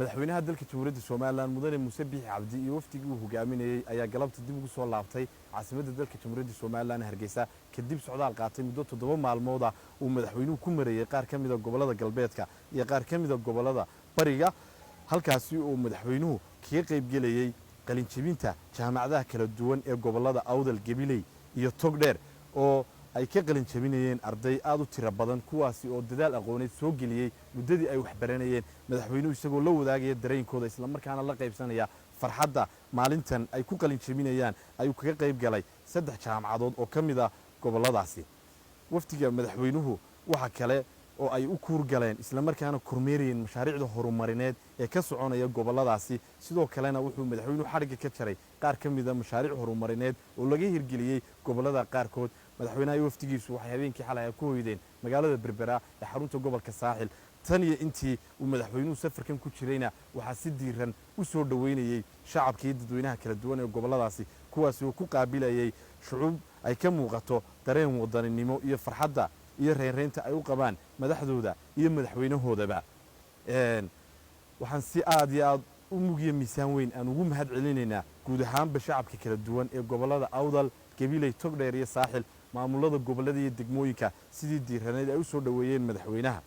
madaxweynaha dalka Jamhuuriyadda Soomaaliland mudane Muuse Biixi Cabdi iyo wafdigii uu hogaaminayay ayaa galabta dib ugu soo laabtay caasimadda dalka Jamhuuriyadda Soomaaliland Hargeysa kadib socdaal qaatay muddo 7 maalmood ah uu madaxweynuhu ku mareeyay qaar ka mid ah gobolada galbeedka iyo qaar ka mid ah gobolada bariga halkaasi uu madaxweynuhu kaga qayb galayay qalin jebinta jaamacadaha kala duwan ee gobolada Awdal Gabiley iyo Togdheer oo ay ka qalin jebinayeen arday aad u tiro badan kuwaasi oo dadaal aqooneed soo geliyay muddadii ay wax baranayeen madaxweynuhu isagoo la wadaagaya dareenkooda isla markaana la qaybsanaya farxadda maalintan ay ku qalin jebinayaan ayuu kaga qayb galay 3 jaamacadood oo ka mid ah goboladaasi waftiga madaxweynuhu waxa kale oo ay u kuur galeen isla markaana kormeerayeen mashaariicda horumarineed ee ka soconaya goboladaasi sidoo kalena wuxuu madaxweynuhu xariga ka jaray qaar ka mid ah mashaariic horumarineed oo laga hirgeliyay gobolada qaarkood madaxweynaha iyo waftigiisu waxay habeenkii xalay ku hoydeen magaalada Berbera ee xarunta gobolka Saaxil tan iyo intii uu madaxweynuhu safarkan ku jirayna waxa si diiran u soo dhaweynayay shacabkii dadweynaha kala duwan ee goboladaasi kuwaas oo ku qaabilayay shucuub ay ka muuqato dareen wadaninimo iyo farxadda iyo reereynta ay u qabaan madaxdooda iyo madaxweynahoodaba waxaan si aad iyo aad u mugiyo miisaan weyn aan ugu mahad celinaynaa guud ahaanba shacabka kala duwan ee gobolada Awdal Gabiley Togdheer iyo Saaxil maamulada gobolada iyo degmooyinka sidii diiraneed ay u soo dhaweeyeen madaxweynaha